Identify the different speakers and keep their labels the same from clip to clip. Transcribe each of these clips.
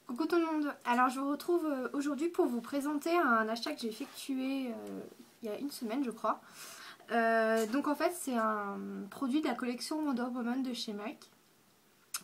Speaker 1: Coucou tout le monde, alors je vous retrouve aujourd'hui pour vous présenter un achat que j'ai effectué il y a une semaine je crois. Donc en fait c'est un produit de la collection Wonder Woman de chez MAC.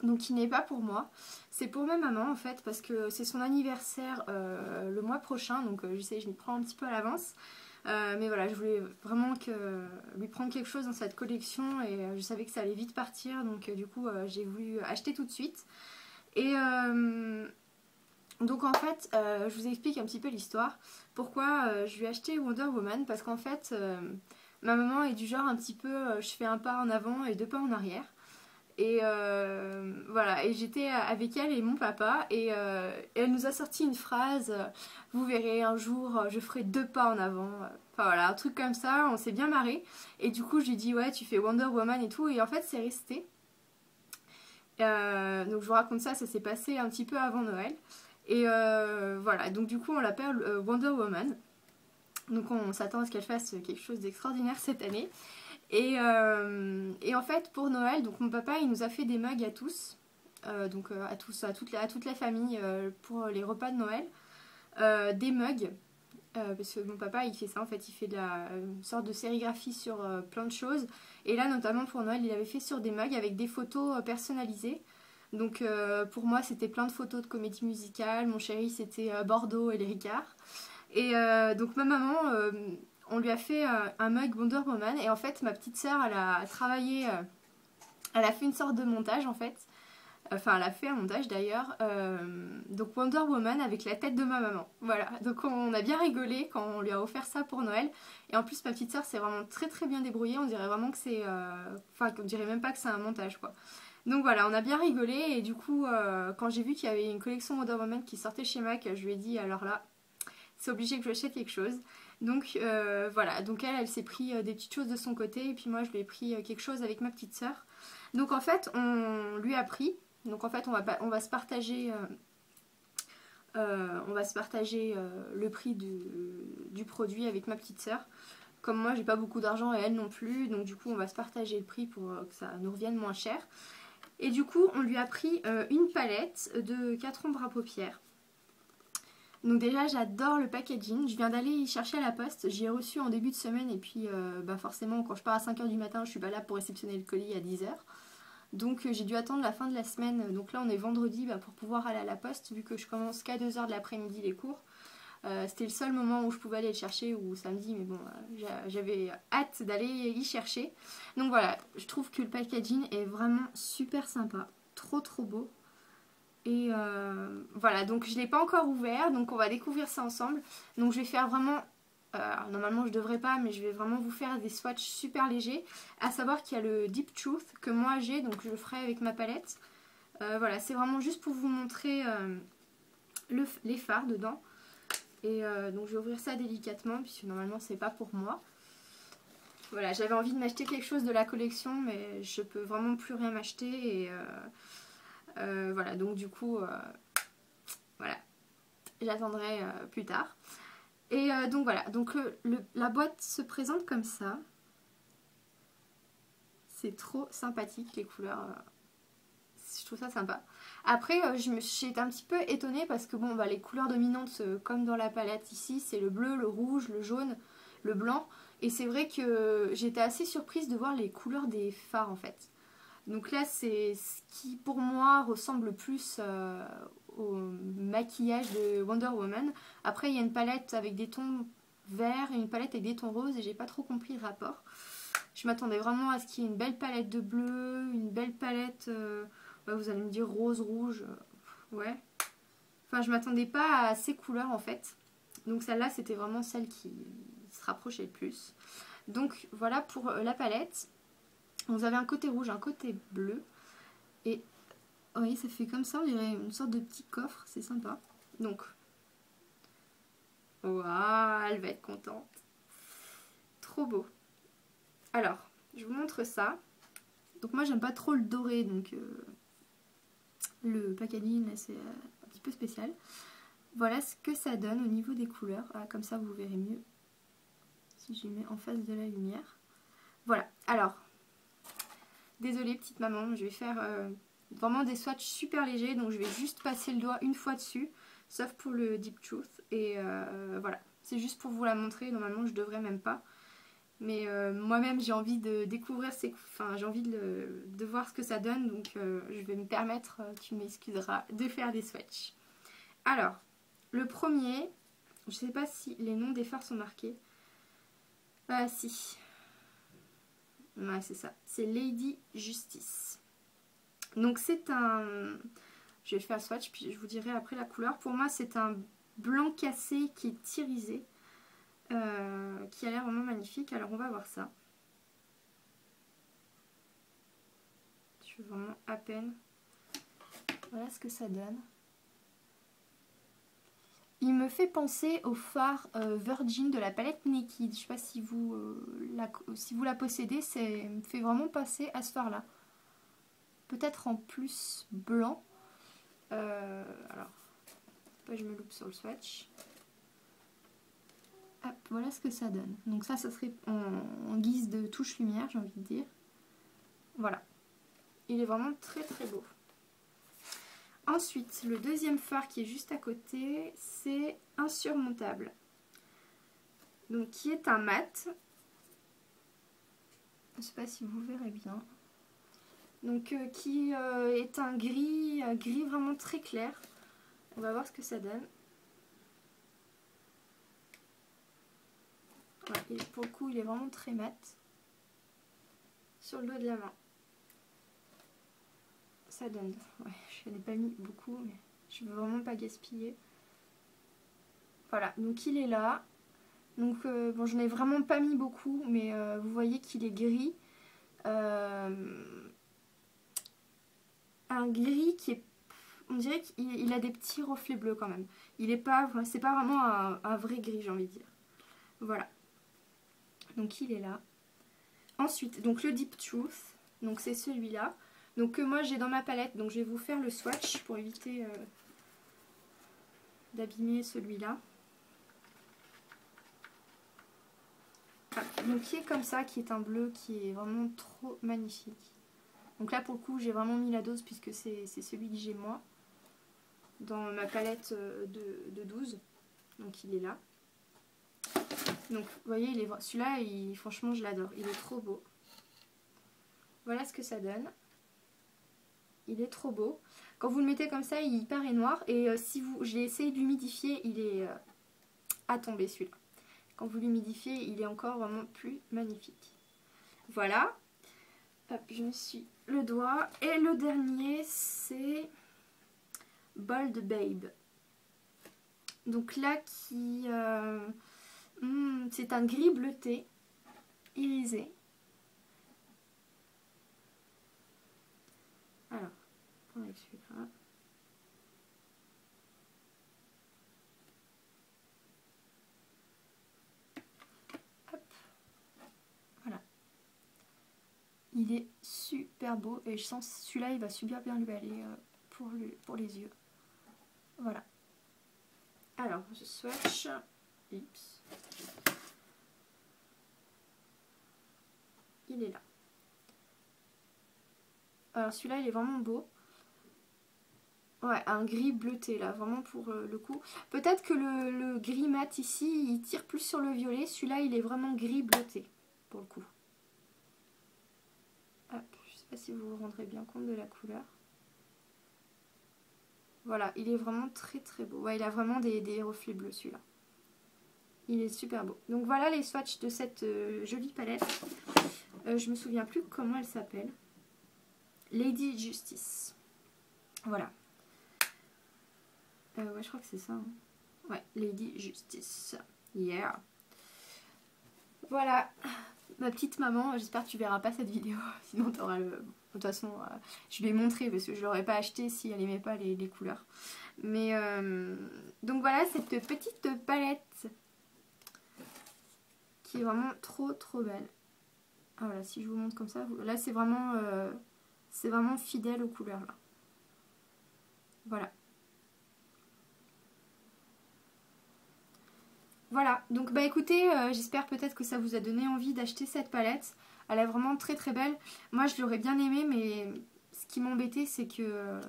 Speaker 1: Donc qui n'est pas pour moi, c'est pour ma maman en fait parce que c'est son anniversaire le mois prochain. Donc je m'y prends un petit peu à l'avance. Mais voilà, je voulais vraiment lui prendre quelque chose dans cette collection et je savais que ça allait vite partir. Donc du coup j'ai voulu acheter tout de suite. Et donc en fait, je vous explique un petit peu l'histoire. Pourquoi je lui ai acheté Wonder Woman. Parce qu'en fait, ma maman est du genre un petit peu, je fais un pas en avant et deux pas en arrière. Et voilà, et j'étais avec elle et mon papa et elle nous a sorti une phrase, vous verrez un jour je ferai deux pas en avant. Enfin voilà, un truc comme ça, on s'est bien marré. Et du coup je lui dis ouais tu fais Wonder Woman et tout. Et en fait c'est resté. Donc je vous raconte ça, ça s'est passé un petit peu avant Noël. Et voilà, donc du coup on l'appelle Wonder Woman. Donc on s'attend à ce qu'elle fasse quelque chose d'extraordinaire cette année. Et en fait pour Noël, donc mon papa il nous a fait des mugs à tous. Donc à toute la famille pour les repas de Noël. Des mugs. Parce que mon papa il fait ça en fait, il fait une sorte de sérigraphie sur plein de choses. Et là notamment pour Noël il avait fait sur des mugs avec des photos personnalisées. Donc pour moi c'était plein de photos de comédie musicale, mon chéri c'était Bordeaux et les Ricards. Et donc ma maman, on lui a fait un mug Wonder Woman. Et en fait ma petite sœur elle a travaillé, elle a fait une sorte de montage en fait. Enfin, elle a fait un montage d'ailleurs. Donc Wonder Woman avec la tête de ma maman. Voilà. Donc on a bien rigolé quand on lui a offert ça pour Noël. Et en plus, ma petite soeur s'est vraiment très très bien débrouillée. On dirait vraiment que c'est. Enfin, on dirait même pas que c'est un montage quoi. Donc voilà, on a bien rigolé. Et du coup, quand j'ai vu qu'il y avait une collection Wonder Woman qui sortait chez MAC, je lui ai dit alors là, c'est obligé que je achète quelque chose. Donc voilà. Donc elle s'est pris des petites choses de son côté. Et puis moi, je lui ai pris quelque chose avec ma petite soeur. Donc en fait, on lui a pris. Donc en fait, on va se partager, le prix du produit avec ma petite sœur. Comme moi, j'ai pas beaucoup d'argent et elle non plus, donc du coup, on va se partager le prix pour que ça nous revienne moins cher. Et du coup, on lui a pris une palette de 4 ombres à paupières. Donc déjà, j'adore le packaging. Je viens d'aller y chercher à la poste. J'y ai reçu en début de semaine et puis forcément, quand je pars à 5h du matin, je suis pas là pour réceptionner le colis à 10h. Donc j'ai dû attendre la fin de la semaine, donc là on est vendredi pour pouvoir aller à la poste vu que je commence qu'à 2h de l'après-midi les cours. C'était le seul moment où je pouvais aller le chercher ou samedi, mais bon, j'avais hâte d'aller y chercher. Donc voilà, je trouve que le packaging est vraiment super sympa, trop trop beau. Et voilà, donc je ne l'ai pas encore ouvert, donc on va découvrir ça ensemble. Donc je vais faire vraiment normalement je devrais pas, mais je vais vraiment vous faire des swatchs super légers. À savoir qu'il y a le Deep Truth que moi j'ai, donc je le ferai avec ma palette. Voilà, c'est vraiment juste pour vous montrer les fards dedans. Et donc je vais ouvrir ça délicatement, puisque normalement c'est pas pour moi. Voilà, j'avais envie de m'acheter quelque chose de la collection, mais je peux vraiment plus rien m'acheter. Et voilà, donc du coup, voilà, j'attendrai plus tard. Et donc voilà, donc la boîte se présente comme ça. C'est trop sympathique les couleurs. Je trouve ça sympa. Après, j'ai été un petit peu étonnée parce que bon, les couleurs dominantes, comme dans la palette ici, c'est le bleu, le rouge, le jaune, le blanc. Et c'est vrai que j'étais assez surprise de voir les couleurs des fards en fait. Donc là, c'est ce qui pour moi ressemble plus au maquillage de Wonder Woman. Après, il y a une palette avec des tons verts et une palette avec des tons roses et j'ai pas trop compris le rapport. Je m'attendais vraiment à ce qu'il y ait une belle palette de bleu, une belle palette, vous allez me dire rose, rouge, ouais. Enfin, je m'attendais pas à ces couleurs en fait. Donc celle-là, c'était vraiment celle qui se rapprochait le plus. Donc voilà pour la palette. Vous avez un côté rouge, un côté bleu. Et vous voyez, ça fait comme ça, on dirait une sorte de petit coffre, c'est sympa. Donc, waouh, elle va être contente. Trop beau. Alors, je vous montre ça. Donc moi, j'aime pas trop le doré, donc le packaging, là, c'est un petit peu spécial. Voilà ce que ça donne au niveau des couleurs. Ah, comme ça, vous verrez mieux si je les mets en face de la lumière. Voilà, alors, désolée petite maman, je vais faire Vraiment des swatchs super légers, donc je vais juste passer le doigt une fois dessus, sauf pour le Deep Truth. Et voilà, c'est juste pour vous la montrer, normalement je devrais même pas. Mais moi-même j'ai envie de découvrir j'ai envie de voir ce que ça donne, donc je vais me permettre, tu m'excuseras, de faire des swatchs. Alors, le premier, je sais pas si les noms des fards sont marqués. Ah si. Ouais, c'est ça. C'est Lady Justice. Donc c'est un... Je vais faire le swatch, puis je vous dirai après la couleur. Pour moi, c'est un blanc cassé qui est irisé. Qui a l'air vraiment magnifique. Alors on va voir ça. Je veux vraiment à peine. Voilà ce que ça donne. Il me fait penser au fard Virgin de la palette Naked. Je sais pas si vous, la possédez, me fait vraiment penser à ce fard là. Peut-être en plus blanc. Alors, je me loupe sur le swatch. Hop, voilà ce que ça donne. Donc ça serait en guise de touche lumière, j'ai envie de dire. Voilà. Il est vraiment très très beau. Ensuite, le deuxième fard qui est juste à côté, c'est Insurmontable. Donc qui est un mat. Je ne sais pas si vous verrez bien. Donc qui est un gris vraiment très clair. On va voir ce que ça donne. Ouais, et pour le coup, il est vraiment très mat. Sur le dos de la main. Ça donne. Ouais, je n'ai pas mis beaucoup, mais je veux vraiment pas gaspiller. Voilà, donc il est là. Donc bon, je n'ai vraiment pas mis beaucoup, mais vous voyez qu'il est gris. Un gris qui est... On dirait qu'il a des petits reflets bleus quand même. Il est pas... C'est pas vraiment un vrai gris, j'ai envie de dire. Voilà. Donc il est là. Ensuite, donc le Deep Truth. Donc c'est celui-là. Donc que moi j'ai dans ma palette. Donc je vais vous faire le swatch pour éviter d'abîmer celui-là. Donc qui est comme ça, qui est un bleu qui est vraiment trop magnifique. Donc là pour le coup j'ai vraiment mis la dose puisque c'est celui que j'ai moi dans ma palette de 12. Donc il est là. Donc vous voyez, celui-là franchement je l'adore, il est trop beau. Voilà ce que ça donne. Il est trop beau. Quand vous le mettez comme ça, il paraît noir. Et si j'ai essayé de l'humidifier, il est à tomber celui-là. Quand vous l'humidifiez, il est encore vraiment plus magnifique. Voilà. Hop, je me suis le doigt. Et le dernier, c'est Bold Babe. Donc là, c'est un gris bleuté, irisé. Alors, avec celui-là. Voilà. Il est super beau et je sens que celui-là il va super bien lui aller pour les yeux. Voilà. Alors, je swatch. Oups. Il est là. Alors celui-là il est vraiment beau. Ouais, un gris bleuté là, vraiment pour le coup. Peut-être que le gris mat ici, il tire plus sur le violet. Celui-là, il est vraiment gris bleuté, pour le coup. Hop, je sais pas si vous vous rendrez bien compte de la couleur. Voilà, il est vraiment très très beau. Ouais, il a vraiment des reflets bleus celui-là. Il est super beau. Donc voilà les swatchs de cette jolie palette. Je me souviens plus comment elle s'appelle. Lady Justice. Voilà. Ouais, je crois que c'est ça. Hein. Ouais, Lady Justice. Yeah. Voilà. Ma petite maman, j'espère que tu verras pas cette vidéo. Sinon, tu auras le... De toute façon, je vais montrer parce que je l'aurais pas acheté si elle aimait pas les couleurs. Mais donc voilà cette petite palette qui est vraiment trop trop belle. Ah, voilà, si je vous montre comme ça, là c'est vraiment fidèle aux couleurs là. Voilà. Voilà, donc bah écoutez, j'espère peut-être que ça vous a donné envie d'acheter cette palette. Elle est vraiment très très belle. Moi je l'aurais bien aimée, mais ce ce qui m'embêtait, c'est que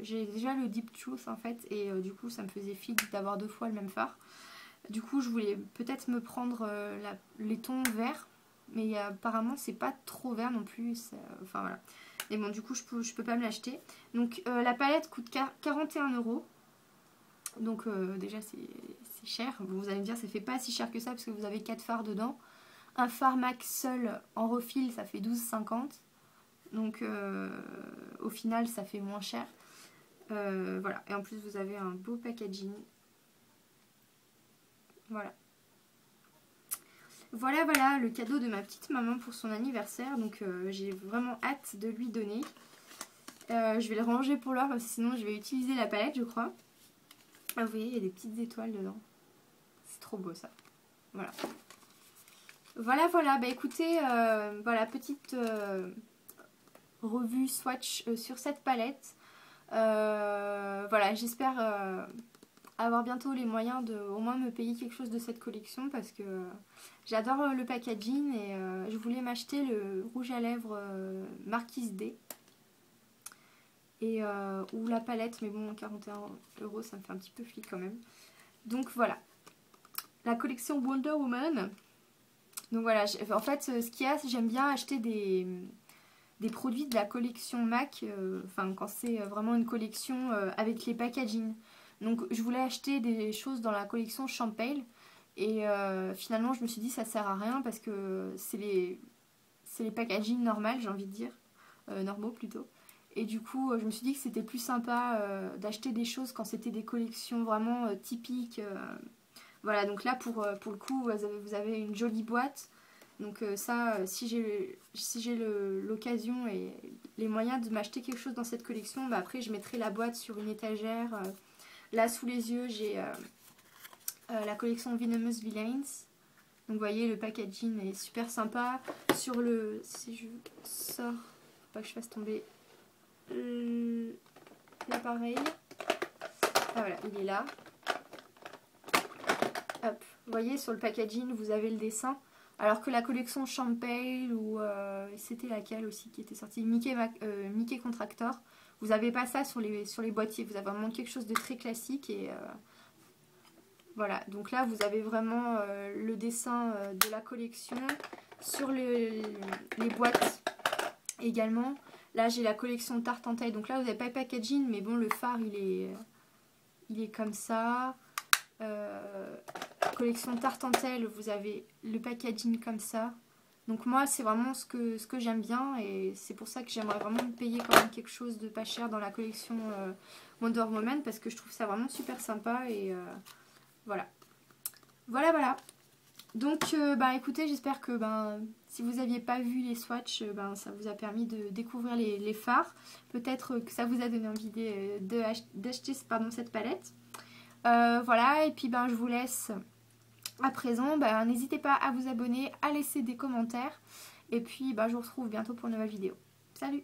Speaker 1: j'ai déjà le Deep Truth en fait, et du coup ça me faisait fi d'avoir 2 fois le même fard. Du coup je voulais peut-être me prendre les tons verts, mais apparemment c'est pas trop vert non plus, enfin voilà. Mais bon, du coup je peux pas me l'acheter. Donc la palette coûte 41 €. Donc déjà c'est cher. Bon, vous allez me dire ça fait pas si cher que ça parce que vous avez 4 fards dedans. Un fard MAC seul en refil ça fait 12,50 €. Donc au final ça fait moins cher. Voilà, et en plus vous avez un beau packaging. Voilà. Voilà le cadeau de ma petite maman pour son anniversaire. Donc j'ai vraiment hâte de lui donner. Je vais le ranger pour l'heure parce que sinon je vais utiliser la palette je crois. Ah, vous voyez il y a des petites étoiles dedans. C'est trop beau ça. Voilà. Voilà, bah écoutez, voilà, petite revue swatch sur cette palette. Voilà, j'espère avoir bientôt les moyens de au moins me payer quelque chose de cette collection parce que j'adore le packaging et je voulais m'acheter le rouge à lèvres Marquise D et ou la palette, mais bon 41 € ça me fait un petit peu flic quand même. Donc voilà, la collection Wonder Woman. Donc voilà, en fait ce qu'il y a, j'aime bien acheter des produits de la collection MAC, enfin quand c'est vraiment une collection avec les packaging. Donc je voulais acheter des choses dans la collection Champale et finalement je me suis dit ça sert à rien parce que c'est les packaging normales, j'ai envie de dire, normaux plutôt. Et du coup je me suis dit que c'était plus sympa d'acheter des choses quand c'était des collections vraiment typiques. Voilà, donc là pour le coup vous avez une jolie boîte. Donc ça, si j'ai l'occasion et les moyens de m'acheter quelque chose dans cette collection, bah après je mettrai la boîte sur une étagère. Là sous les yeux j'ai la collection Venomous Villains. Donc vous voyez le packaging est super sympa. Sur le... si je sors, faut pas que je fasse tomber l'appareil. Ah voilà, il est là. Hop, vous voyez sur le packaging vous avez le dessin. Alors que la collection Champale ou c'était laquelle aussi qui était sortie, Mickey Contractor, vous n'avez pas ça sur les boîtiers, vous avez vraiment quelque chose de très classique et voilà. Donc là vous avez vraiment le dessin de la collection sur les boîtes également. Là j'ai la collection Tarte en taille, donc là vous n'avez pas le packaging mais bon le fard il est comme ça. Collection Tartentelle, vous avez le packaging comme ça. Donc moi c'est vraiment ce que j'aime bien et c'est pour ça que j'aimerais vraiment me payer quand même quelque chose de pas cher dans la collection Wonder Woman parce que je trouve ça vraiment super sympa et voilà. Voilà. Donc bah écoutez, j'espère que si vous n'aviez pas vu les swatchs, ça vous a permis de découvrir les fards. Peut-être que ça vous a donné envie d'acheter cette palette. Voilà, et puis je vous laisse à présent. N'hésitez pas à vous abonner, à laisser des commentaires. Et puis je vous retrouve bientôt pour une nouvelle vidéo. Salut!